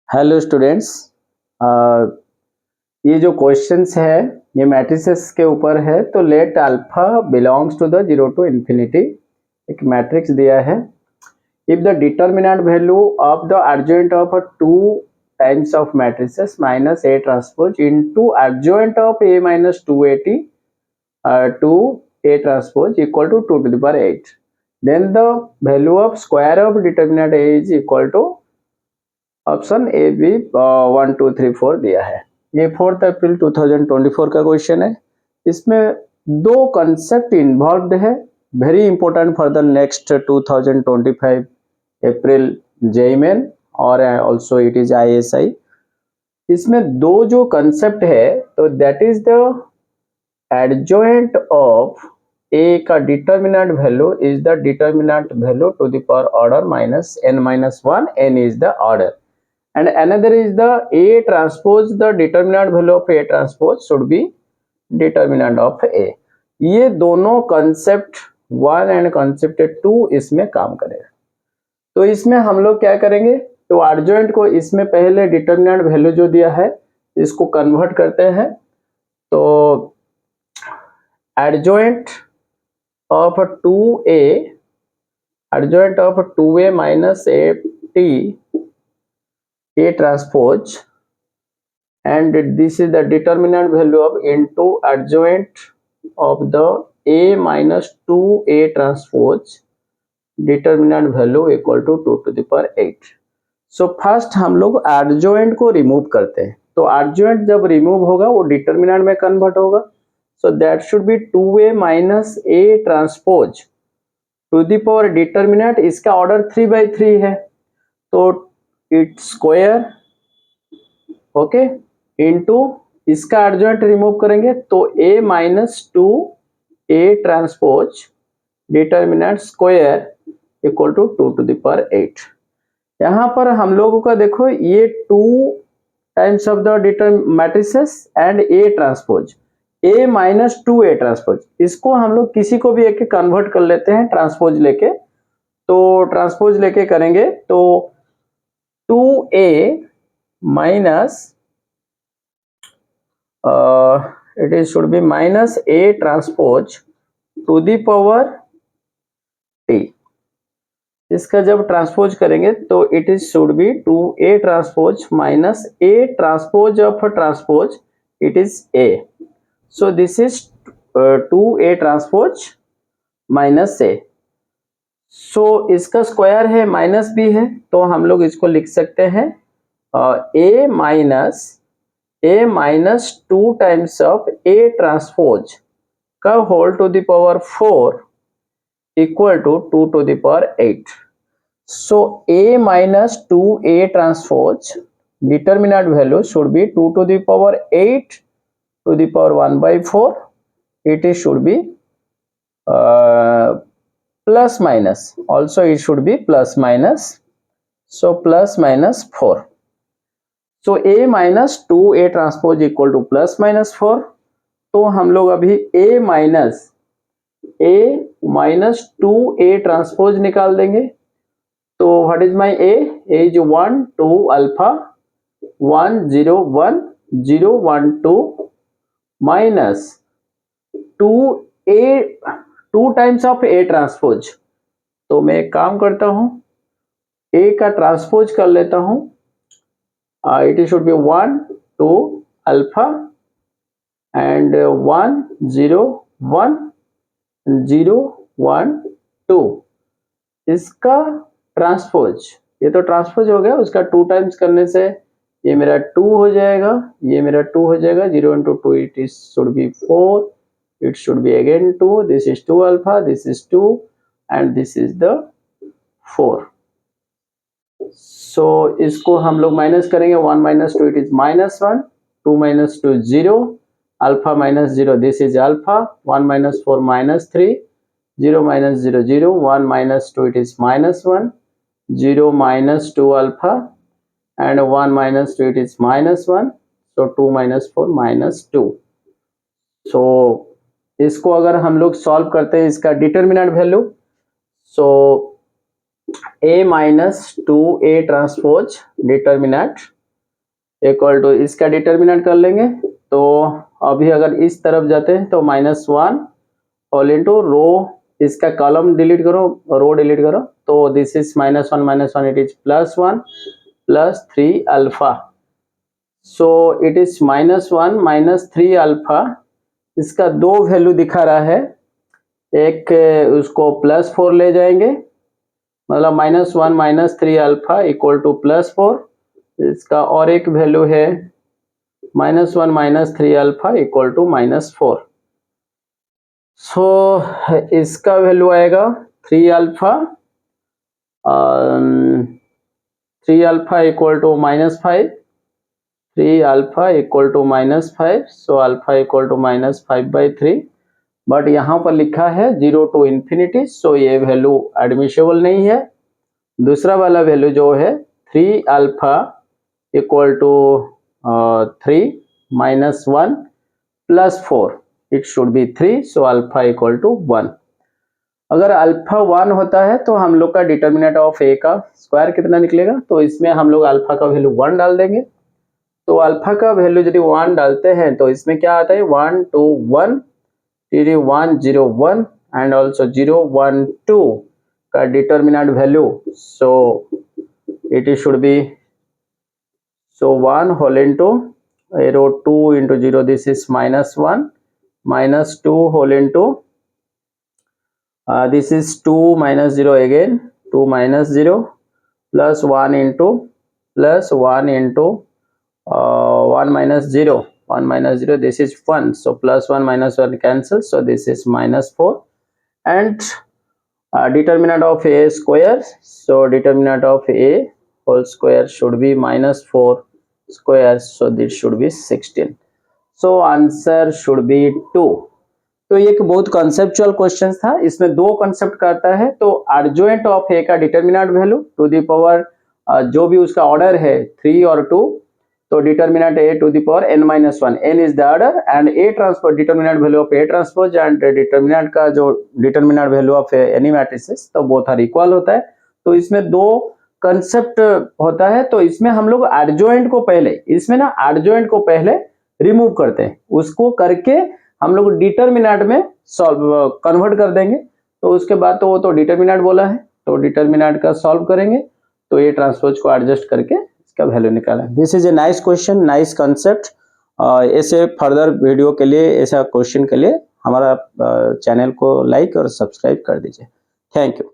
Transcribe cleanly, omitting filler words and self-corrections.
Hello students, ये जो questions है ये मैट्रिसेस के ऊपर है। तो let alpha belongs to the 0 to infinity, एक मैट्रिक्स दिया है। If the determinant value of the adjoint of two times of matrices minus A transpose into adjoint of a minus 2at to a transpose equal to 2 to the power 8, then the value of square of determinant a is equal to option A B 1 2 3 4 दिया है। ये 4 अप्रैल 2024 का question है। इसमें दो concept involve है, very important for the next 2025 April JEE Main और also it is ISI. इसमें दो जो कंसेप्ट है तो that is the adjoint of A का determinant value is the determinant value to the power order minus n minus 1, n is the order, and another is the A transpose, the determinant value of A transpose should be determinant of A। ये दोनों concept 1 and concept 2 इसमें काम करेगा। तो इसमें हम लोग क्या करेंगे, तो एडजॉइंट को इसमें पहले डिटर्मिनेंट वैल्यू जो दिया है इसको कन्वर्ट करते हैं। तो adjoint of 2A, adjoint of 2A minus A transpose, and this is the determinant value of into adjoint of the A minus 2A transpose, determinant value equal to 2 to the power 8। So first हम लोग adjoint को remove करते हैं। तो adjoint जब remove होगा वो determinant में कन्वर्ट होगा। So that should be 2A minus A transpose to the power determinant, इसका ऑर्डर 3/3 है तो इट स्क्वायर ओके इनटू इसका एडजॉइंट रिमूव करेंगे तो a minus 2A transpose determinant square equal to 2 to the power 8। यहाँ पर हम लोगों का देखो ये 2 times of the matrices and A transpose, A minus 2A transpose, इसको हम लोग किसी को भी एक कन्वर्ट कर लेते हैं ट्रांसपोज लेके। तो ट्रांसपोज लेके करेंगे तो 2A minus it is should be minus A transpose to the power T। इसका जब ट्रांसपोज करेंगे तो it is should be 2A transpose minus A transpose of transpose, it is A, so this is 2A transpose minus A। सो इसका square है minus B है तो हम लोग इसको लिख सकते हैं A minus 2 times of A transpose का whole to the power 4 equal to 2 to the power 8। So A minus 2A transpose determinant value should be 2 to the power 8 to the power 1/4, it is should be plus minus, also it should be plus minus, so plus minus 4। so A minus 2A transpose equal to plus minus 4। तो हम लोग अभी A minus 2A transpose निकाल देंगे। तो what is my A is 1 2 alpha 1 0 1 0 1 2 minus 2 times of A transpose. तो मैं एक काम करता हूं A का ट्रांसपोज कर लेता हूं, it should be 1 2 alpha and 1 0 1 0 1 2, इसका ट्रांसपोज, ये तो ट्रांसपोज हो गया, उसका 2 टाइम्स करने से ये मेरा 2 हो जाएगा, ये मेरा 2 हो जाएगा। 0 into 2 it is should be 4, it should be again 2, this is 2 alpha, this is 2 and this is the 4। so इसको हम लोग माइनस करेंगे, 1 minus 2 it is minus 1, 2 minus 2 0, alpha minus 0 this is alpha, 1 minus 4 minus 3, 0 minus 0 0, 1 minus 2 it is minus 1, 0 minus 2 alpha and 1 minus 2 it is minus 1, so 2 minus 4 minus 2। so इसको अगर हम लोग solve करते हैं इसका determinant value, so A minus 2A transpose determinant equal to इसका determinant कर लेंगे। तो अभी अगर इस तरफ जाते हैं तो -1 होल इनटू रो, इसका कॉलम डिलीट करो, रो डिलीट करो, तो this is -1 it is +1 plus 3 alpha. So it is -1 3 alpha. इसका दो वैल्यू दिखा रहा है, एक उसको +4 ले जाएंगे, मतलब -1 3 अल्फा इक्वल टू +4। इसका और एक वैल्यू है -1 3 अल्फा इक्वल टू -4। सो इसका वैल्यू आएगा 3 alpha, 3 alpha equal to -5, 3 alpha equal to -5। So alpha equal to -5/3, but यहाँ पर लिखा है 0 टू इन्फिनिटी, सो ये वैल्यू एडमिसेबल नहीं है। दूसरा वाला वैल्यू जो है 3 alpha equal to 3 -1 +4, it should be 3, so alpha equal to 1। अगर अल्फा 1 होता है तो हम लोग का डिटर्मिनेंट ऑफ ए का स्क्वायर कितना निकलेगा, तो इसमें हम लोग अल्फा का वैल्यू 1 डाल देंगे। तो अल्फा का वैल्यू यदि 1 डालते हैं तो इसमें क्या आता है 1 2 1, 1 0 1 एंड ऑल्सो 0 1 2 का determinant value. So it should be 1 whole into arrow 2 into 0, this is -1 -2 whole into this is 2 -0 again, 2 -0 plus 1 into plus 1 into 1 -0, 1 -0, this is 1, so +1 -1 cancel, so this is -4 and determinant of a square, so determinant of a whole square should be -4 square, so this should be 16, so answer should be 2। तो ये एक बहुत conceptual question था, इसमें दो concept करता है। तो अर्जुएंट ऑफ ए का determinant value to the power जो भी उसका ऑर्डर है 3 और 2, तो determinant A to the power n-1, n is the order and A transpose determinant value of A transpose and determinant का जो determinant value of any matrices, तो both are equal होता है। तो इसमें दो कंसेप्ट होता है। तो इसमें हम लोग एडजॉइंट को पहले, इसमें ना एडजॉइंट को पहले रिमूव करते हैं, उसको करके हम लोग डिटर्मिनेंट में सॉल्व कन्वर्ट कर देंगे। तो उसके बाद तो वो तो डिटर्मिनेंट बोला है, तो डिटर्मिनेंट का सॉल्व करेंगे, तो ये ट्रांसपोज को एडजस्ट करके इसका वैल्यू निकाला। This is a nice question, nice concept. ऐसे फर्दर वीडियो के लिए, ऐसा क्वेश्चन के लिए हमारा चैनल को लाइक और सब्सक्राइब कर दीजिए। Thank you.